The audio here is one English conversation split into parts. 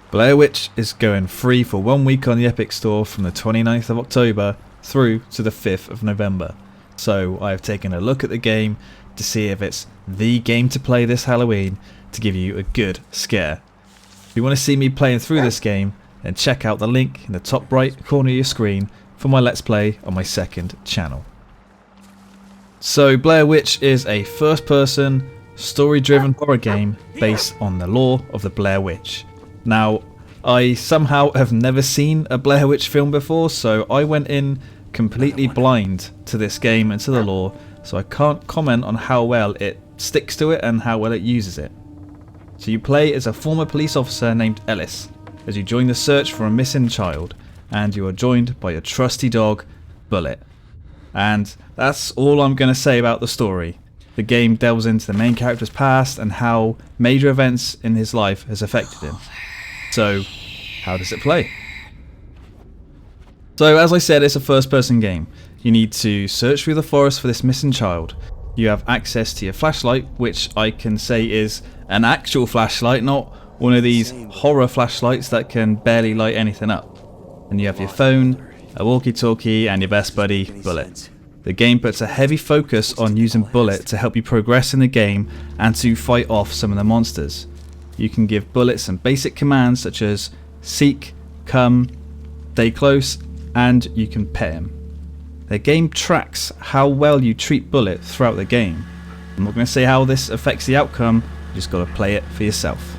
Blair Witch is going free for 1 week on the Epic Store from the 29th of October through to the 5th of November. So I have taken a look at the game to see if it's the game to play this Halloween to give you a good scare. If you want to see me playing through this game, then check out the link in the top right corner of your screen for my Let's Play on my second channel. So Blair Witch is a first-person, story-driven horror game based on the lore of the Blair Witch. Now, I somehow have never seen a Blair Witch film before, so I went in completely blind to this game and to the lore, so I can't comment on how well it sticks to it and how well it uses it. So you play as a former police officer named Ellis, as you join the search for a missing child, and you are joined by your trusty dog, Bullet. And that's all I'm going to say about the story. The game delves into the main character's past and how major events in his life has affected him. So, how does it play? So, as I said, it's a first-person game. You need to search through the forest for this missing child. You have access to your flashlight, which I can say is an actual flashlight, not one of these horror flashlights that can barely light anything up. And you have your phone, a walkie-talkie, and your best buddy, Bullet. The game puts a heavy focus on using Bullet to help you progress in the game and to fight off some of the monsters. You can give Bullet some basic commands such as seek, come, stay close, and you can pet him. The game tracks how well you treat Bullet throughout the game. I'm not going to say how this affects the outcome, you just got to play it for yourself.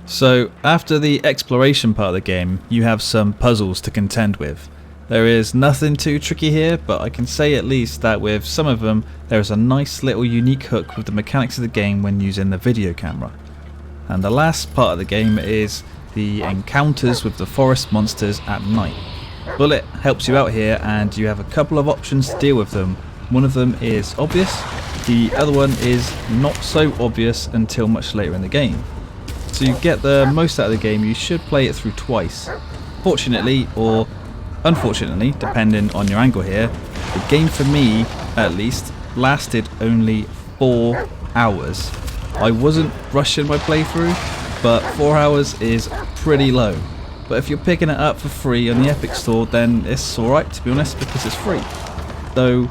So, after the exploration part of the game, you have some puzzles to contend with. There is nothing too tricky here, but I can say at least that with some of them, there is a nice little unique hook with the mechanics of the game when using the video camera. And the last part of the game is the encounters with the forest monsters at night. Bullet helps you out here, and you have a couple of options to deal with them. One of them is obvious, the other one is not so obvious until much later in the game. To get the most out of the game, you should play it through twice. Fortunately, or unfortunately, depending on your angle here, the game for me, at least, lasted only 4 hours. I wasn't rushing my playthrough, but 4 hours is pretty low. But if you're picking it up for free on the Epic Store, then it's alright, to be honest, because it's free. Though,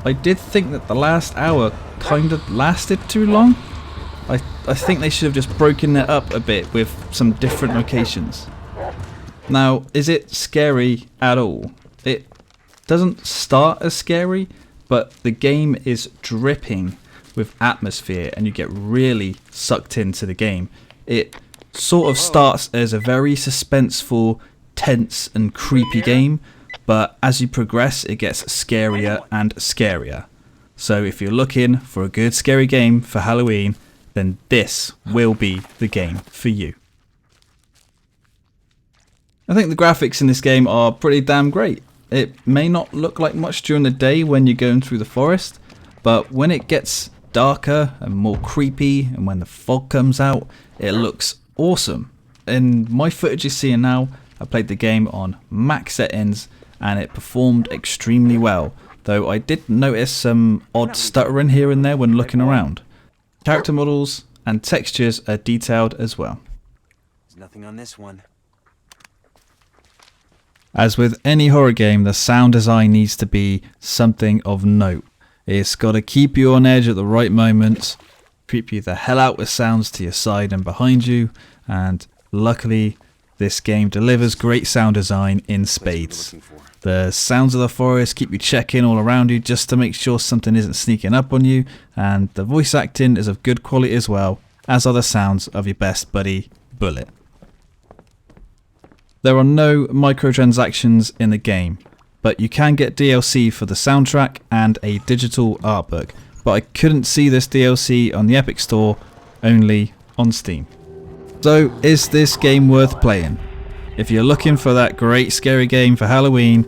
I did think that the last hour kind of lasted too long. I think they should have just broken it up a bit with some different locations. Now, is it scary at all? It doesn't start as scary, but the game is dripping with atmosphere and you get really sucked into the game. It sort of starts as a very suspenseful, tense and creepy game, but as you progress it gets scarier and scarier. So if you're looking for a good scary game for Halloween, then this will be the game for you. I think the graphics in this game are pretty damn great. It may not look like much during the day when you're going through the forest, but when it gets darker and more creepy and when the fog comes out, it looks awesome. In my footage you're seeing now, I played the game on max settings and it performed extremely well, though I did notice some odd stuttering here and there when looking around. Character models and textures are detailed as well. There's nothing on this one. As with any horror game, the sound design needs to be something of note. It's got to keep you on edge at the right moments, creep you the hell out with sounds to your side and behind you, and luckily this game delivers great sound design in spades. The sounds of the forest keep you checking all around you just to make sure something isn't sneaking up on you, and the voice acting is of good quality as well, as are the sounds of your best buddy, Bullet. There are no microtransactions in the game, but you can get DLC for the soundtrack and a digital art book, but I couldn't see this DLC on the Epic Store, only on Steam. So is this game worth playing? If you're looking for that great scary game for Halloween,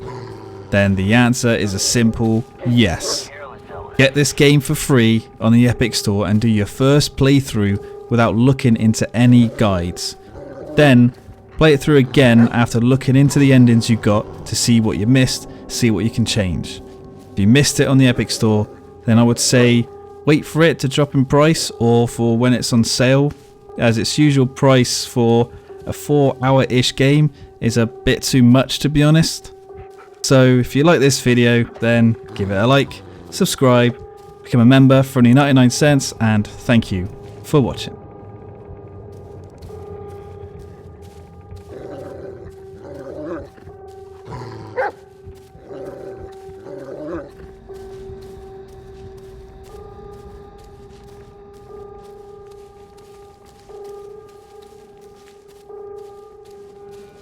then the answer is a simple yes. Get this game for free on the Epic Store and do your first playthrough without looking into any guides. Then play it through again after looking into the endings you got to see what you missed, see what you can change. If you missed it on the Epic Store, then I would say wait for it to drop in price or for when it's on sale, as its usual price for a 4-hour-ish game is a bit too much, to be honest. So if you like this video, then give it a like, subscribe, become a member for only 99 cents, and thank you for watching.